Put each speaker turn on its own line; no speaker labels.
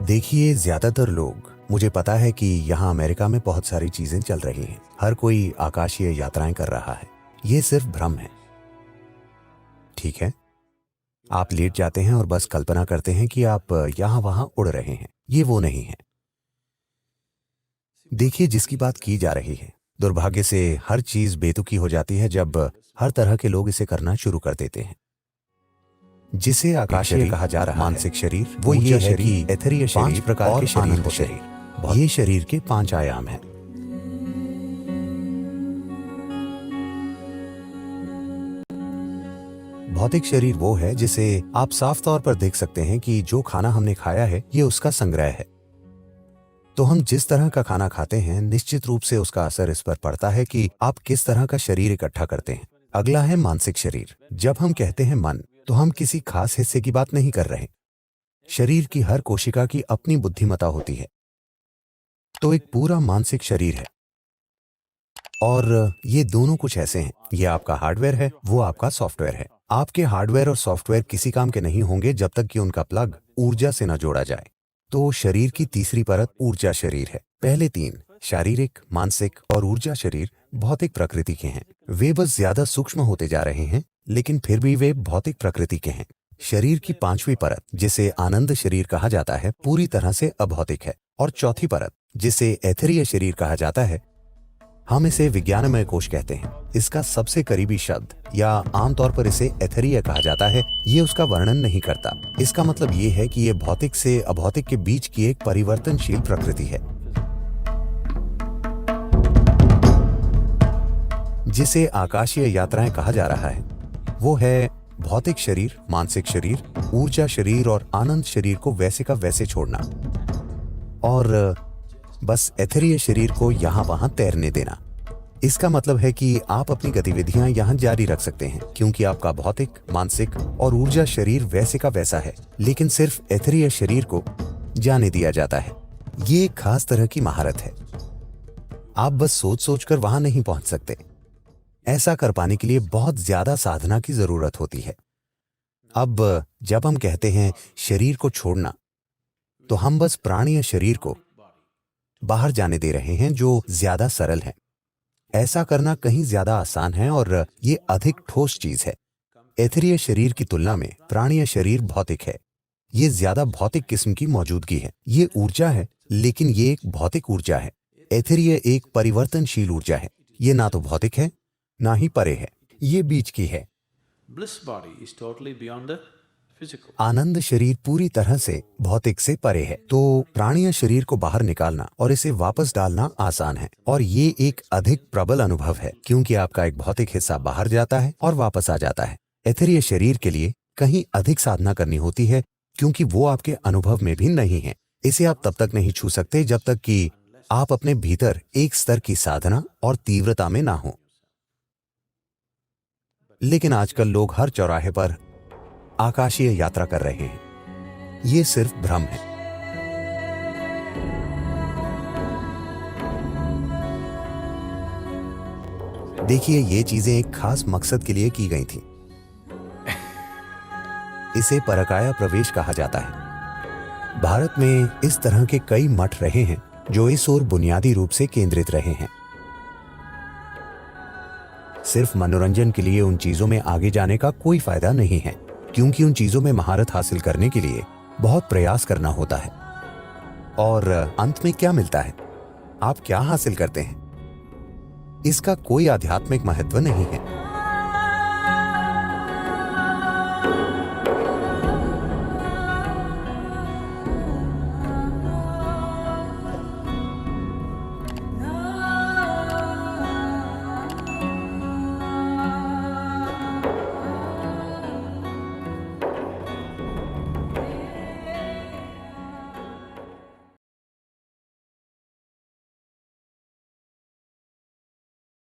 देखिए, ज्यादातर लोग, मुझे पता है कि यहाँ अमेरिका में बहुत सारी चीजें चल रही हैं, हर कोई आकाशीय यात्राएं कर रहा है। ये सिर्फ भ्रम है, ठीक है? आप लेट जाते हैं और बस कल्पना करते हैं कि आप यहाँ वहां उड़ रहे हैं। ये वो नहीं है। देखिए, जिसकी बात की जा रही है, दुर्भाग्य से हर चीज बेतुकी हो जाती है जब हर तरह के लोग इसे करना शुरू कर देते हैं। जिसे आकाशीय कहा जा रहा है, मानसिक शरीर, वो ये है कि एथेरियल शरीर, 5 प्रकार के शरीर होते हैं। ये शरीर के 5 आयाम हैं। भौतिक शरीर वो है जिसे आप साफ तौर पर देख सकते हैं कि जो खाना हमने खाया है, ये उसका संग्रह है। तो हम जिस तरह का खाना खाते हैं, निश्चित रूप से उसका असर इस पर पड़ता है कि आप किस तरह का शरीर इकट्ठा करते हैं। अगला है मानसिक शरीर। जब हम कहते हैं मन, तो हम किसी खास हिस्से की बात नहीं कर रहे। शरीर की हर कोशिका की अपनी बुद्धिमत्ता होती है, तो एक पूरा मानसिक शरीर है। और ये दोनों कुछ ऐसे हैं, ये आपका हार्डवेयर है, वो आपका सॉफ्टवेयर है। आपके हार्डवेयर और सॉफ्टवेयर किसी काम के नहीं होंगे जब तक कि उनका प्लग ऊर्जा से न जोड़ा जाए। तो शरीर की तीसरी परत ऊर्जा शरीर है। पहले 3 शारीरिक, मानसिक और ऊर्जा शरीर भौतिक प्रकृति के हैं। वे बस ज्यादा सूक्ष्म होते जा रहे हैं, लेकिन फिर भी वे भौतिक प्रकृति के हैं। शरीर की 5वीं परत, जिसे आनंद शरीर कहा जाता है, पूरी तरह से अभौतिक है। और चौथी परत, जिसे एथेरियल शरीर कहा जाता है, हम इसे विज्ञानमय कोश कहते हैं। इसका सबसे करीबी शब्द, या आमतौर पर इसे एथेरिया कहा जाता है, ये उसका वर्णन नहीं करता। इसका मतलब ये है कि ये भौतिक से अभौतिक के बीच की एक परिवर्तनशील प्रकृति है। जिसे आकाशीय यात्राएं कहा जा रहा है, वो है भौतिक शरीर, मानसिक शरीर, ऊर्जा शरीर और आनंद शरीर को वैसे का वैसे छोड़ना, और बस एथेरियल शरीर को यहाँ वहां तैरने देना। इसका मतलब है कि आप अपनी गतिविधियां यहाँ जारी रख सकते हैं, क्योंकि आपका भौतिक, मानसिक और ऊर्जा शरीर वैसे का वैसा है, लेकिन सिर्फ एथेरियल शरीर को जाने दिया जाता है। ये एक खास तरह की महारत है। आप बस सोच सोचकर वहां नहीं पहुंच सकते। ऐसा कर पाने के लिए बहुत ज्यादा साधना की जरूरत होती है। अब जब हम कहते हैं शरीर को छोड़ना, तो हम बस प्राणीय शरीर को बाहर जाने दे रहे हैं, जो ज्यादा सरल है। ऐसा करना कहीं ज्यादा आसान है और ये अधिक ठोस चीज है। एथेरियल शरीर की तुलना में प्राणीय शरीर भौतिक है। ये ज्यादा भौतिक किस्म की मौजूदगी है। ये ऊर्जा है, लेकिन ये एक भौतिक ऊर्जा है। एथेरियल एक परिवर्तनशील ऊर्जा है। ये ना तो भौतिक है, ना ही परे है, ये बीच की है। आनंद शरीर पूरी तरह से भौतिक से परे है। तो प्राणीय शरीर को बाहर निकालना और इसे वापस डालना आसान है, और ये एक अधिक प्रबल अनुभव है, क्योंकि आपका एक भौतिक हिस्सा बाहर जाता है और वापस आ जाता है। एथेरियल शरीर के लिए कहीं अधिक साधना करनी होती है, क्योंकि वो आपके अनुभव में भी नहीं है। इसे आप तब तक नहीं छू सकते जब तक कि आप अपने भीतर एक स्तर की साधना और तीव्रता में ना हो। लेकिन आजकल लोग हर चौराहे पर आकाशीय यात्रा कर रहे हैं। ये सिर्फ भ्रम है। देखिए, ये चीजें एक खास मकसद के लिए की गई थी। इसे परकाया प्रवेश कहा जाता है। भारत में इस तरह के कई मठ रहे हैं जो इस ओर बुनियादी रूप से केंद्रित रहे हैं। सिर्फ मनोरंजन के लिए उन चीजों में आगे जाने का कोई फायदा नहीं है, क्योंकि उन चीजों में महारत हासिल करने के लिए बहुत प्रयास करना होता है। और अंत में क्या मिलता है? आप क्या हासिल करते हैं? इसका कोई आध्यात्मिक महत्व नहीं है।